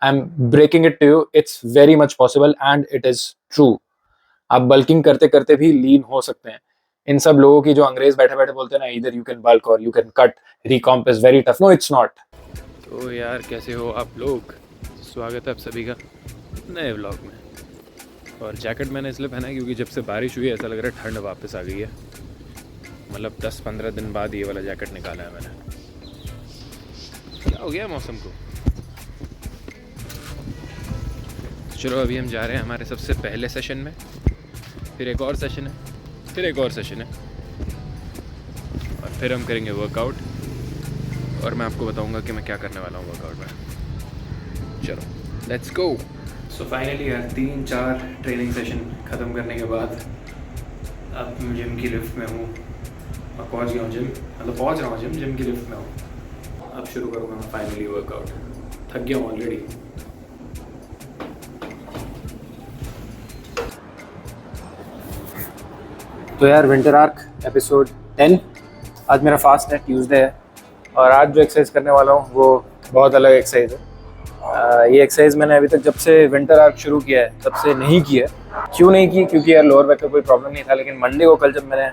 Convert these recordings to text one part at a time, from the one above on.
I am breaking it to you, it's very much possible and it is true. आप bulking करते करते भी लीन हो सकते हैं। इन सब लोगों की जो अंग्रेज बैठे बैठे बोलते हैं ना, इधर यू कैन बल्क और you can cut, recomp is very tough, no it's not. तो यार कैसे हो आप लोग, स्वागत है आप सभी का नए व्लॉग में। और जैकेट मैंने इसलिए पहना है क्योंकि जब से बारिश हुई है ऐसा लग रहा है ठंड वापस आ गई है। मतलब 10-15 दिन बाद ये वाला जैकेट निकाला है मैंने। क्या हो गया मौसम को। चलो अभी हम जा रहे हैं हमारे सबसे पहले सेशन में, फिर एक और सेशन है, फिर एक और सेशन है, और फिर हम करेंगे वर्कआउट। और मैं आपको बताऊंगा कि मैं क्या करने वाला हूँ वर्कआउट में। चलो लेट्स गो। सो फाइनली यार 3-4 ट्रेनिंग सेशन ख़त्म करने के बाद अब जिम की लिफ्ट में हूँ और पहुँच गया हूँ जिम, मतलब पहुँच रहा हूँ जिम की लिफ्ट में हूँ। अब शुरू करूँगा मैं फाइनली वर्कआउट। थक गया हूँ ऑलरेडी। तो यार विंटर आर्क एपिसोड 10, आज मेरा फास्ट है, ट्यूसडे है, और आज जो एक्सरसाइज करने वाला हूँ वो बहुत अलग एक्सरसाइज है। ये एक्सरसाइज मैंने अभी तक जब से विंटर आर्क शुरू किया है तब से नहीं की है। क्यों नहीं की? क्योंकि यार लोअर बैक का कोई प्रॉब्लम नहीं था, लेकिन मंडे को कल जब मैंने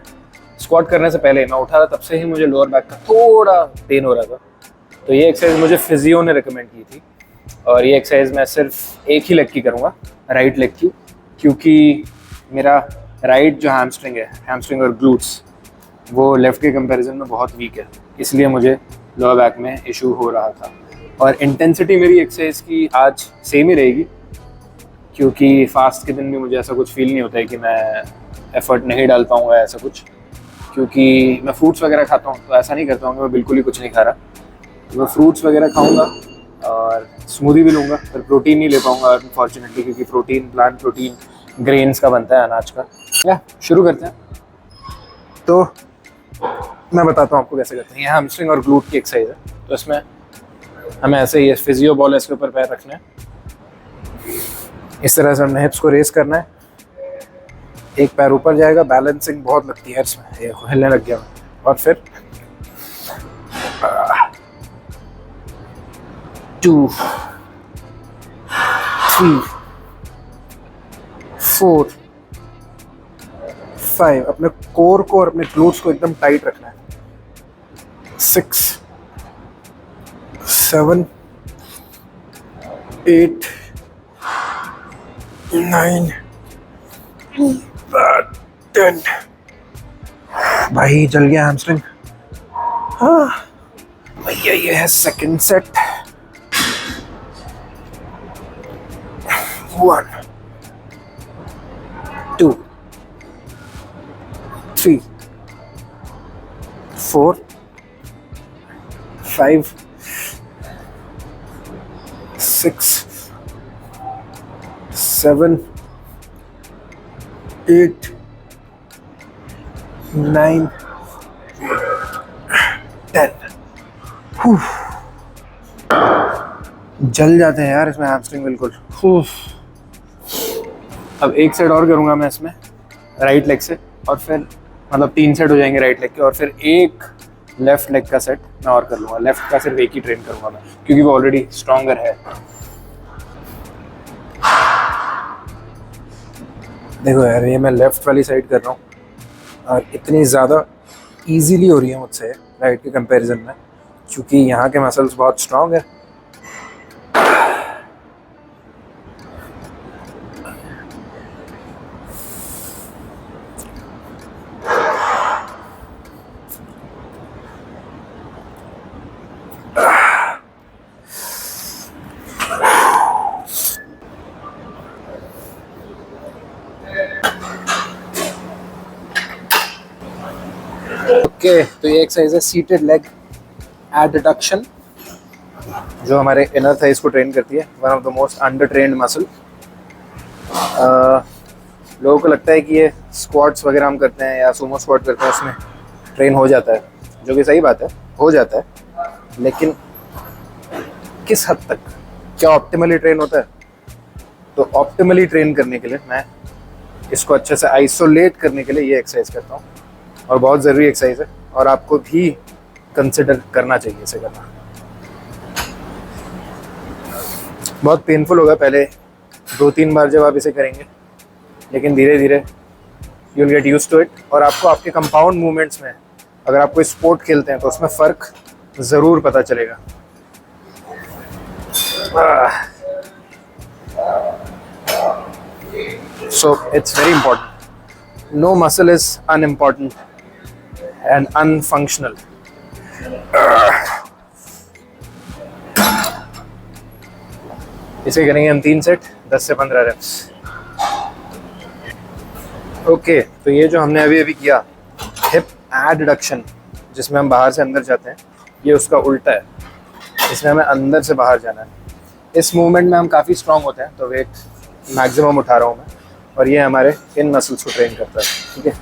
स्क्वाट करने से पहले मैं उठा था तब से ही मुझे लोअर बैक का थोड़ा पेन हो रहा था। तो ये एक्सरसाइज मुझे फिजियो ने रिकमेंड की थी, और ये एक्सरसाइज मैं सिर्फ एक ही लेग की करूँगा, राइट लेग की, क्योंकि मेरा राइट जो हैमस्ट्रिंग और ग्लूट्स वो लेफ़्ट के कंपैरिजन में बहुत वीक है, इसलिए मुझे लोअर बैक में इशू हो रहा था। और इंटेंसिटी मेरी एक्सरसाइज की आज सेम ही रहेगी, क्योंकि फास्ट के दिन भी मुझे ऐसा कुछ फील नहीं होता है कि मैं एफर्ट नहीं डाल पाऊँगा ऐसा कुछ, क्योंकि मैं फ्रूट्स वगैरह खाता हूँ। तो ऐसा नहीं करता हूँ कि मैं बिल्कुल ही कुछ नहीं खा रहा, तो मैं फ्रूट्स वगैरह खाऊँगा और स्मूदी भी लूँगा, पर प्रोटीन नहीं ले पाऊँगा अनफॉर्चुनेटली, क्योंकि प्रोटीन प्लांट प्रोटीन ग्रेन्स का बनता है, अनाज का। या शुरू करते हैं। तो मैं बताता हूँ आपको कैसे करते हैं। ये हैमस्ट्रिंग और ग्लूट की एक्सरसाइज है। तो इसमें हमें ऐसे ही फिजियो बॉल इसके ऊपर पैर रखना है, इस तरह से हमने हिप्स को रेस करना है। एक पैर ऊपर जाएगा, बैलेंसिंग बहुत लगती है इसमें, ये हिलने लग गया। और फिर 2 3 4 5, अपने कोर को और अपने ग्लूट्स को एकदम टाइट रखना है। 6 7 8 9 10। भाई जल गया हैमस्ट्रिंग। हाँ भैया, ये है सेकंड सेट। 1 2 3 4 5 6 7 8 9 10। जल जाते हैं यार इसमें हैमस्ट्रिंग बिल्कुल। अब एक सेट और करूँगा मैं इसमें राइट लेग से, और फिर मतलब 3 सेट हो जाएंगे राइट लेग के, और फिर एक लेफ्ट लेग का सेट मैं और कर लूँगा। लेफ्ट का सिर्फ एक ही ट्रेन करूँगा मैं, क्योंकि वो ऑलरेडी स्ट्रॉन्गर है। देखो यार, ये मैं लेफ्ट वाली साइड कर रहा हूँ और इतनी ज़्यादा इजीली हो रही है मुझसे राइट के कंपैरिजन में, क्योंकि यहाँ के मसल्स बहुत स्ट्रॉन्ग है। ओके, तो ये एक्सरसाइज है सीटेड लेग एडडक्शन, जो हमारे इनर थाइस को ट्रेन करती है। One of the most under trend muscle. लोगों को लगता है कि ये स्क्वाट्स वगैरह हम करते हैं या सुमो स्क्वाट करते हैं उसमें ट्रेन हो जाता है, जो कि सही बात है, हो जाता है, लेकिन किस हद तक? क्या ऑप्टिमली ट्रेन होता है? तो ऑप्टिमली ट्रेन करने के लिए मैं इसको अच्छे से आइसोलेट करने के लिए ये एक्सरसाइज करता हूँ, और बहुत ज़रूरी एक्सरसाइज है, और आपको भी कंसिडर करना चाहिए इसे करना। बहुत पेनफुल होगा पहले 2-3 बार जब आप इसे करेंगे, लेकिन धीरे धीरे you will get used to it. और आपको आपके कंपाउंड मूवमेंट्स में, अगर आप कोई स्पोर्ट खेलते हैं तो उसमें फ़र्क ज़रूर पता चलेगा। So it's very important, no muscle is unimportant and unfunctional. इसे करेंगे हम 3 सेट 10 से 15 रेप्स। ओके, तो ये जो हमने अभी अभी किया हिप एडडक्शन, जिसमें हम बाहर से अंदर जाते हैं, ये उसका उल्टा है। इसमें हमें अंदर से बाहर जाना है। इस मूवमेंट में हम काफ़ी स्ट्रांग होते हैं, तो वेट मैक्सिमम उठा रहा हूँ मैं, और ये हमारे इन मसल्स को ट्रेन करता है, ठीक है,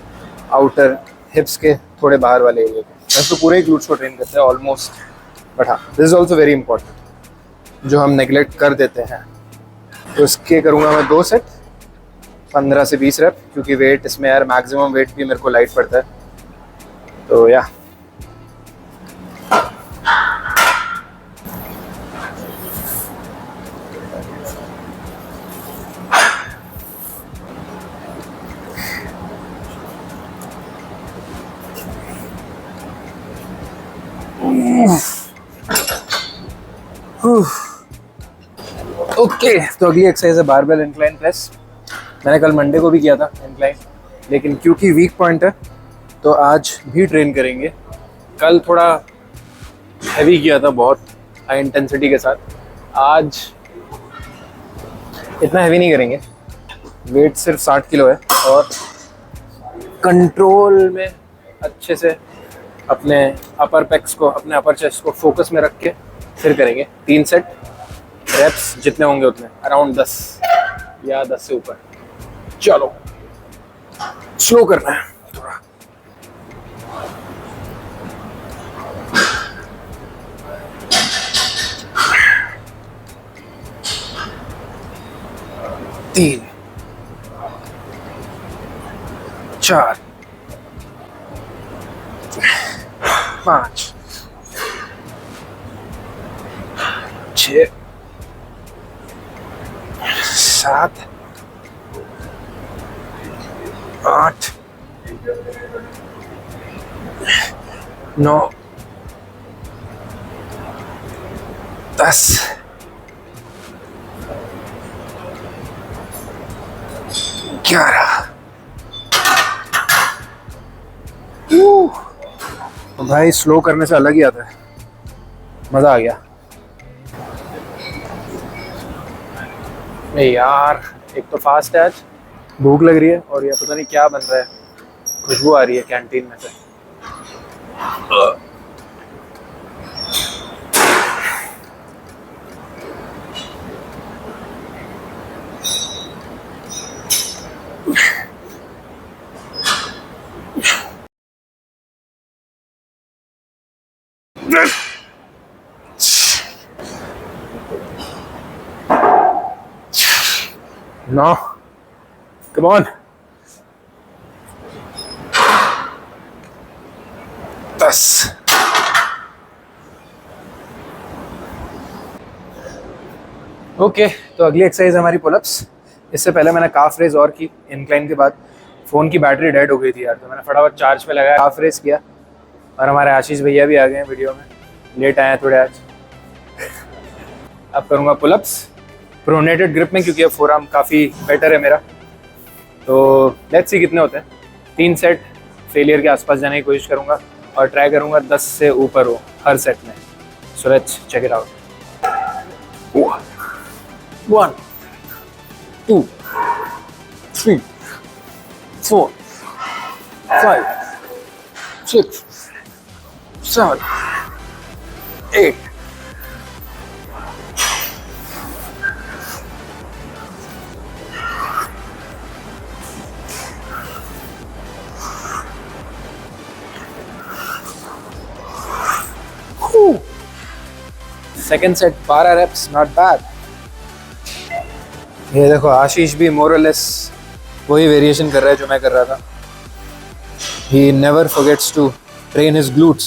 आउटर हिप्स के थोड़े बाहर वाले एरिया के। वैसे तो पूरे ग्लूट्स को ट्रेन करते हैं ऑलमोस्ट, बट हाँ this is also very important, जो हम नेगलेक्ट कर देते हैं। तो इसके करूँगा मैं 2 सेट 15 से 20 रेप, क्योंकि वेट इसमें यार मैक्सिमम वेट भी मेरे को लाइट पड़ता है, तो या ओके। तो अगली एक्सरसाइज है बारबेल इंक्लाइन प्रेस। मैंने कल मंडे को भी किया था इंक्लाइन, लेकिन क्योंकि वीक पॉइंट है तो आज भी ट्रेन करेंगे। कल थोड़ा हैवी किया था, बहुत हाई इंटेंसिटी के साथ। आज इतना हैवी नहीं करेंगे, वेट सिर्फ 60 किलो है, और कंट्रोल में अच्छे से अपने अपर पेक्स को, अपने अपर चेस्ट को फोकस में रख के फिर करेंगे 3 सेट। रेप्स जितने होंगे उतने, अराउंड 10 या 10 से ऊपर। चलो स्लो करना है थोड़ा। तीन, 4, 5, 6, 7, 8, 9, 10, 11। तो भाई स्लो करने से अलग ही आता है, मज़ा आ गया। नहीं यार, एक तो फास्ट है आज, भूख लग रही है, और ये पता नहीं क्या बन रहा है, खुशबू आ रही है कैंटीन में से। No, come on. 10। ओके, तो अगली एक्सरसाइज हमारी पुलअप्स। इससे पहले मैंने काफ रेज और की इंक्लाइन के बाद। फ़ोन की बैटरी डेड हो गई थी यार, तो मैंने फटाफट चार्ज पे लगाया, काफ रेज किया। और हमारे आशीष भैया भी आ गए हैं वीडियो में, लेट आए हैं थोड़े आज। अब करूँगा पुलअप्स प्रोनेटेड ग्रिप में, क्योंकि अब फोरआर्म काफ़ी बेटर है मेरा। तो लेट्स सी कितने होते हैं। 3 सेट फेलियर के आसपास जाने की कोशिश करूँगा, और ट्राई करूँगा 10 से ऊपर हो हर सेट में। So let's check it out. 1, 2, 3, 4, 5, 6, 7, 8, 2nd set 12 reps, not bad. ये देखो आशीष भी मोरलेस वही वेरिएशन कर रहा है जो मैं कर रहा था। He never forgets to train his glutes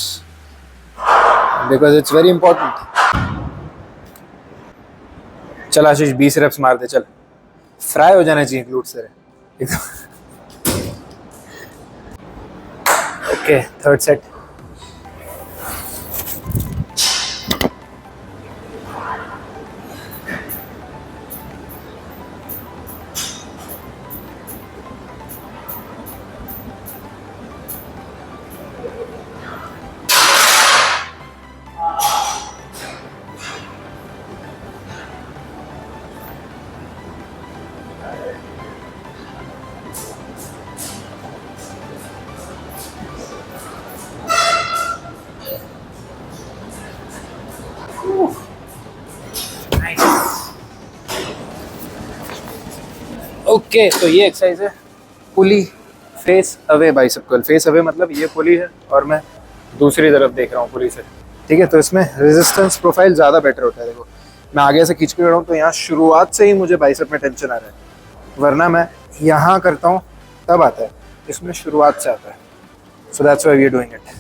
because it's very important. चल आशीष 20 रेप्स मार दे, चल फ्राई हो जाना चाहिए ग्लूट्स तेरे। Okay, third set. ओके, तो ये एक्सरसाइज है pulley face away bicep curl. Face away मतलब ये पुली है और मैं दूसरी तरफ देख रहा हूँ पुली से, ठीक है। तो इसमें रेजिस्टेंस प्रोफाइल ज़्यादा बेटर होता है। देखो मैं आगे से खींच के रहा हूँ तो यहाँ शुरुआत से ही मुझे बाइसेप में टेंशन आ रहा है, वरना मैं यहाँ करता हूँ तब आता है, इसमें शुरुआत से आता है। So that's why we are doing it.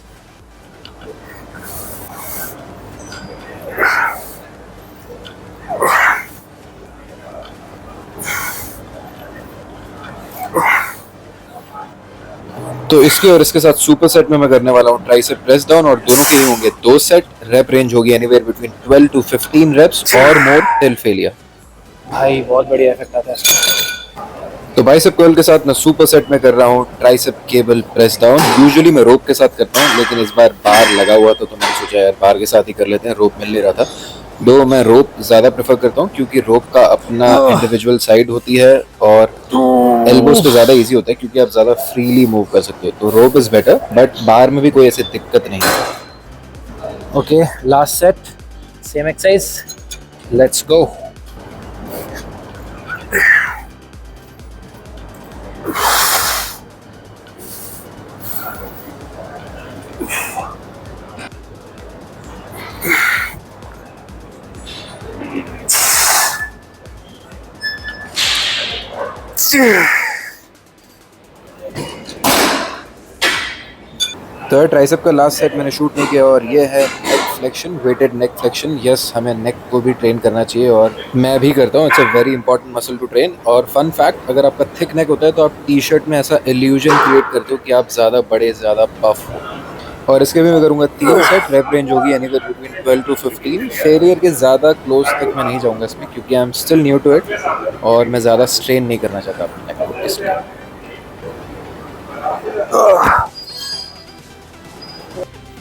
तो इसके और इसके साथ सुपर सेट में मैं करने वाला हूँ ट्राइसेप प्रेस डाउन, और दोनों के ही होंगे 2 सेट। रेप रेंज होगी एनीवेयर बिटवीन 12 to 15 रेप्स और मोर टिल फेलियर। भाई बहुत बढ़िया इफेक्ट आता है इसका। तो बाइसेप कर्ल के साथ मैं सुपर सेट में कर रहा हूँ tricep cable press down. Usually मैं रोप के साथ करता हूँ, लेकिन इस बार बार लगा हुआ था तो मैंने सोचा यार बार के साथ ही कर लेते हैं, रोप मिल नहीं रहा था। दो मैं रोप ज़्यादा प्रेफर करता हूँ क्योंकि रोप का अपना इंडिविजुअल साइड होती है और एल्बोज पे ज़्यादा इजी होता है क्योंकि आप ज़्यादा फ्रीली मूव कर सकते हो। तो रोप इज़ बेटर, बट बार में भी कोई ऐसी दिक्कत नहीं है। Okay, last set, same exercise, let's go. Third tricep का लास्ट सेट मैंने शूट नहीं किया और ये है नेक फ्लेक्शन, वेटेड नेक फ्लेक्शन। यस, हमें नेक को भी ट्रेन करना चाहिए और मैं भी करता हूँ। It's a very important muscle to train. और फन फैक्ट, अगर आपका थिक नेक होता है तो आप टी शर्ट में ऐसा इल्यूजन क्रिएट करते हो कि आप ज़्यादा बड़े, ज़्यादा पफ हो। और इसके भी मैं करूँगा 3 सेट। रेप रेंज होगी एनीवेयर बिटवीन 12 to 15। फेलियर के ज़्यादा क्लोज तक मैं नहीं जाऊँगा इसमें क्योंकि I am still new to it और मैं ज़्यादा स्ट्रेन नहीं करना चाहता अपने नेक को, इसलिए।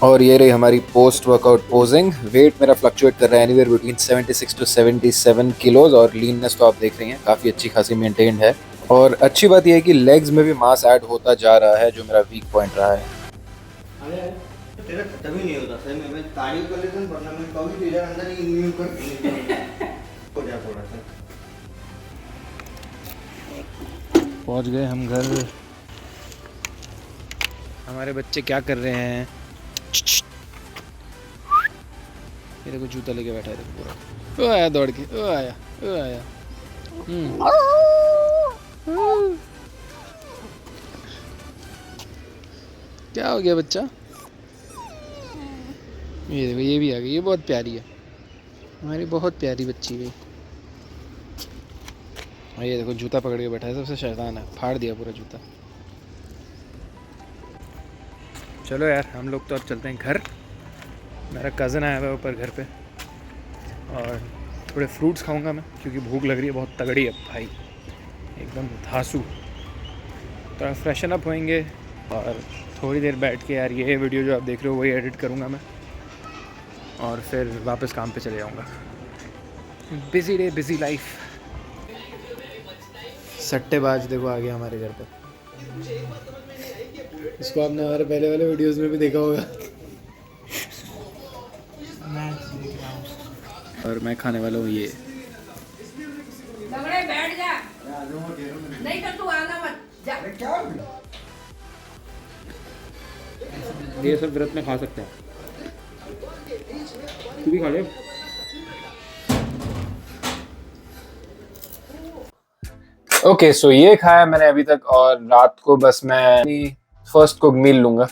और ये रही हमारी पोस्ट वर्कआउट पोजिंग। वेट मेरा फ्लक्चुएट कर रहा है एनीवेयर बिटवीन 76 to 77 किलोज और लीननेस तो आप देख रही हैं काफ़ी अच्छी खासी मेंटेन्ड है। और अच्छी बात यह है कि लेग्स में भी मास ऐड होता जा रहा है जो मेरा वीक पॉइंट रहा है। तेरा खत्म ही नहीं होता सही में। मैं तारीफ कर लेता हूँ वरना मैं कभी तेरे अंदर ही इम्यून कर हो जा थोड़ा सा। पहुंच गए हम घर। हमारे बच्चे क्या कर रहे हैं? ये देखो जूता लेके बैठा है पूरा। ओ आया दौड़ के, ओ आया, ओ आया। क्या हो गया बच्चा? ये देखो ये भी आ गई, ये बहुत प्यारी है, हमारी बहुत प्यारी बच्ची है। और ये देखो जूता पकड़ के बैठा है, सबसे शैतान है, फाड़ दिया पूरा जूता। चलो यार हम लोग तो अब चलते हैं घर। मेरा कज़न आया हुआ है ऊपर घर पे और थोड़े फ्रूट्स खाऊंगा मैं क्योंकि भूख लग रही है बहुत तगड़ी है भाई, एकदम धांसू। थोड़ा फ्रेशन अप होएंगे और थोड़ी देर बैठ के यार ये वीडियो जो आप देख रहे हो वही एडिट करूँगा मैं और फिर वापस काम पे चले जाऊँगा। Busy day, busy life. सट्टेबाज देखो आ गया हमारे घर पे। इसको आपने हमारे पहले वाले वीडियोस में भी देखा होगा। और मैं खाने वाला हूँ ये। बैठ जा, नहीं तो तू आना मत जा। ये सब व्रत में खा सकते हैं, तू भी खा ले। ओके, सो ये खाया मैंने अभी तक और रात को बस मैं फर्स्ट कुक मील लूँगा,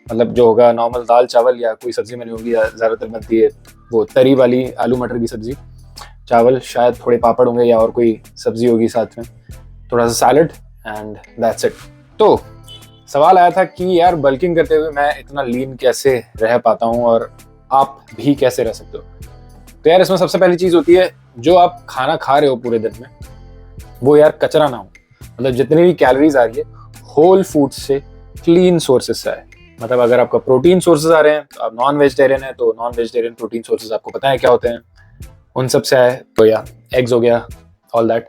मतलब जो होगा नॉर्मल दाल चावल या कोई सब्जी मैंने होगी, ज़्यादातर बनती है वो तरी वाली आलू मटर की सब्जी, चावल, शायद थोड़े पापड़ होंगे या और कोई सब्जी होगी साथ में, थोड़ा सा सैलड एंड दैट्स इट। तो सवाल आया था कि यार बल्किंग करते हुए मैं इतना लीन कैसे रह पाता हूँ और आप भी कैसे रह सकते हो। तो यार इसमें सबसे पहली चीज़ होती है, जो आप खाना खा रहे हो पूरे दिन में वो यार कचरा ना हो। मतलब जितनी भी कैलोरीज आ रही है होल फूड से, क्लीन सोर्सेज से आए। मतलब अगर आपका प्रोटीन सोर्सेज आ रहे हैं तो आप नॉन वेजिटेरियन है तो नॉन वेजिटेरियन प्रोटीन सोर्सेज आपको पता है क्या होते हैं, उन सब से आए। तो या एग्स हो गया, ऑल दैट।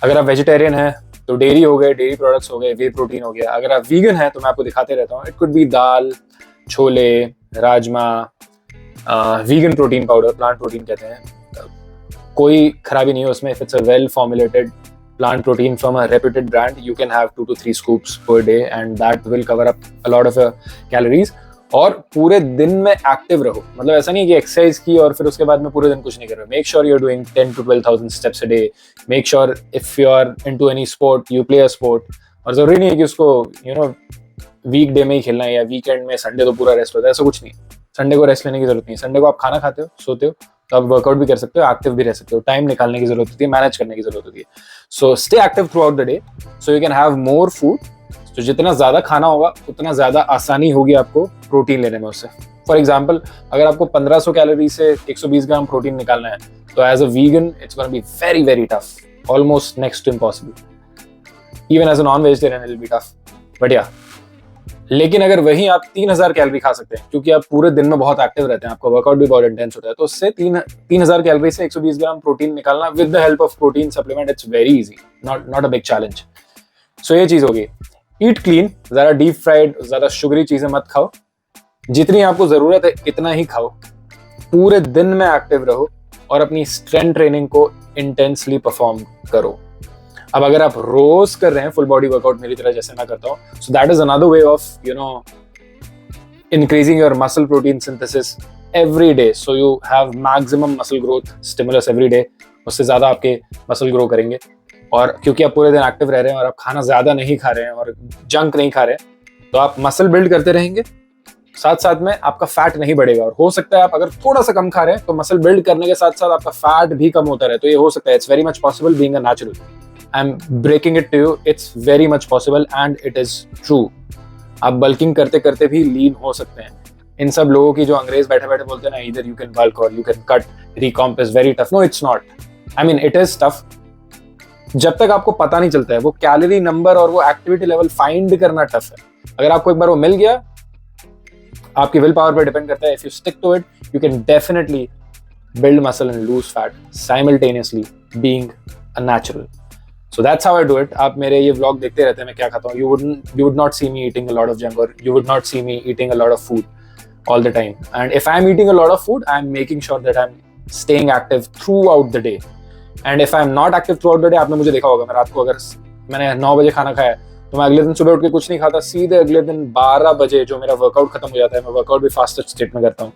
अगर आप वेजिटेरियन है तो डेयरी हो गए, डेयरी प्रोडक्ट्स हो गए, वे प्रोटीन हो गया। अगर आप वीगन है तो मैं आपको दिखाते रहता हूँ, it could be dal, chole, rajma, vegan protein powder, plant protein कहते हैं, कोई खराबी नहीं है उसमें। If it's a well formulated plant protein from a reputed brand, you can have 2 to 3 scoops per day and that will cover up a lot of calories। और पूरे दिन में एक्टिव रहो। मतलब ऐसा नहीं है कि एक्सरसाइज की और फिर उसके बाद में पूरे दिन कुछ नहीं कर रहे हो। Make sure you are doing 10 to 12,000 steps a day। Make sure if you are into any sport you play a sport. और जरूरी नहीं है कि उसको वीक डे में ही खेलना है या वीकेंड में, संडे तो पूरा रेस्ट होता है, ऐसा कुछ नहीं। संडे को रेस्ट लेने की जरूरत नहीं है। संडे को आप खाना खाते हो, सोते हो, तो आप वर्कआउट भी कर सकते हो, एक्टिव भी रह सकते हो। टाइम निकालने की जरूरत होती है, मैनेज करने की जरूरत होती है। So stay active through out the day so you can have more food. तो जितना ज्यादा खाना होगा उतना ज्यादा आसानी होगी आपको प्रोटीन लेने में उससे। फॉर एग्जाम्पल, अगर आपको 1500 कैलोरी से 120 ग्राम प्रोटीन निकालना है तो as a vegan it's gonna be very very tough, almost next to impossible. Even as a non vegetarian it will be tough, but yeah. लेकिन अगर वहीं आप 3000 कैलोरी खा सकते हैं, क्योंकि आप पूरे दिन में बहुत एक्टिव रहते हैं, आपका वर्कआउट भी बहुत इंटेंस होता है, तो उससे 3000 कैलोरी से 120 ग्राम प्रोटीन निकालना with the help of protein supplement, it's very easy, not a big challenge. So ये चीज होगी, ईट क्लीन, ज्यादा डीप फ्राइड, ज्यादा शुगरी चीजें मत खाओ, जितनी आपको जरूरत है इतना ही खाओ, पूरे दिन में एक्टिव रहो और अपनी स्ट्रेंथ ट्रेनिंग को इंटेंसली परफॉर्म करो। अब अगर आप रोज कर रहे हैं फुल बॉडी वर्कआउट मेरी तरह जैसे मैं करता हूँ, so that is another way of increasing your muscle protein synthesis every day, so you have maximum muscle growth stimulus every day। उससे ज्यादा आपके मसल ग्रो करेंगे। और क्योंकि आप पूरे दिन एक्टिव रह रहे हैं और आप खाना ज्यादा नहीं खा रहे हैं और जंक नहीं खा रहे हैं, तो आप मसल बिल्ड करते रहेंगे, साथ साथ में आपका फैट नहीं बढ़ेगा। और हो सकता है आप अगर थोड़ा सा कम खा रहे हैं तो मसल बिल्ड करने के साथ साथ आपका फैट भी कम होता रहे। तो ये हो सकता है, it's very much possible being a natural. I am breaking it to you, it's very much possible and it is true. आप बल्किंग करते करते भी लीन हो सकते हैं। इन सब लोगों की जो अंग्रेज बैठे बैठे बोलते हैं ना, इधर यू कैन बल्क और you can cut, recomp is very tough. No, it's not. I mean it is tough जब तक आपको पता नहीं चलता है। वो कैलोरी नंबर और वो एक्टिविटी लेवल फाइंड करना टफ है। अगर आपको एक बार वो मिल गया, आपकी विल पावर पर डिपेंड करता है। If you stick to it you can definitely build muscle and lose fat simultaneously being a natural। So that's how I do it। आप मेरे ये vlog देखते रहते हैं मैं क्या खाता हूँ। You would not see me eating a lot of junk or you would not see me eating a lot of food all the time। And if I'm eating a lot of food, I'm making sure that I'm staying active throughout the day। And if I'm not active throughout the day, आपने मुझे देखा होगा, मैं रात को अगर मैंने 9 बजे खाना खाया तो मैं अगले दिन सुबह उठ के कुछ नहीं खाता, सीधे अगले दिन 12 बजे जो मेरा वर्कआउट खत्म हो जाता है, मैं वर्कआउट भी फास्टर स्टेट में करता हूँ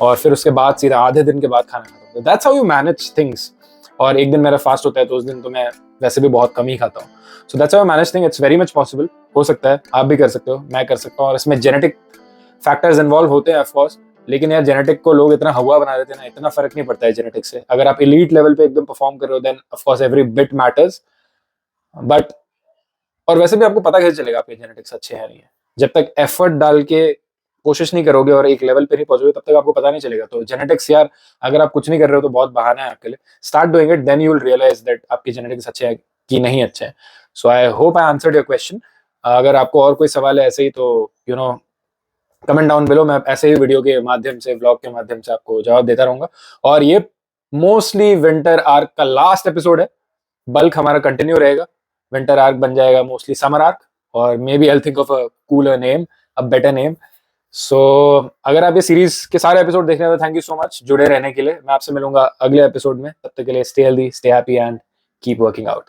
और फिर उसके बाद सीधा आधे दिन के बाद खाना खाता हूँ। That's how you manage things. और एक दिन मेरा फास्ट होता है तो उस दिन तो मैं वैसे भी बहुत कम ही खाता हूँ। So that's how I manage thing. It's very much possible. हो सकता है आप भी कर सकते हो, मैं कर सकता हूँ। और इसमें जेनेटिक फैक्टर्स इन्वॉल्व होते हैं ऑफकोर्स, लेकिन यार जेनेटिक को लोग इतना हवा बना देते हैं ना, इतना फर्क नहीं पड़ता है जेनेटिक से। अगर आप एलीट लेवल पे एकदम परफॉर्म कर रहे हो then of course every bit matters. But और वैसे भी आपको पता कैसे चलेगा आपके जेनेटिक्स अच्छे हैं नहीं है, जब तक एफर्ट डाल के कोशिश नहीं करोगे और एक लेवल पे नहीं पहुंचोगे तब तक आपको पता नहीं चलेगा। तो जेनेटिक्स यार, अगर आप कुछ नहीं कर रहे हो तो बहुत बहाना है आपके लिए। Start doing it, then you will realise that आपके जेनेटिक्स अच्छे हैं कि नहीं अच्छे हैं। So I hope I answered your question. अगर आपको और कोई सवाल है ऐसे ही तो कमेंट डाउन बिलो। मैं ऐसे ही वीडियो के माध्यम से, व्लॉग के माध्यम से आपको जवाब देता रहूंगा। और ये मोस्टली विंटर आर्क का लास्ट एपिसोड है। बल्क हमारा कंटिन्यू रहेगा, विंटर आर्क बन जाएगा मोस्टली समर आर्क, और maybe I think of a cooler name, a better name. So अगर आप ये सीरीज के सारे एपिसोड देख रहे हैं तो थैंक यू सो मच जुड़े रहने के लिए। मैं आपसे मिलूंगा अगले एपिसोड में। तब तक के लिए stay healthy, stay happy and keep working out.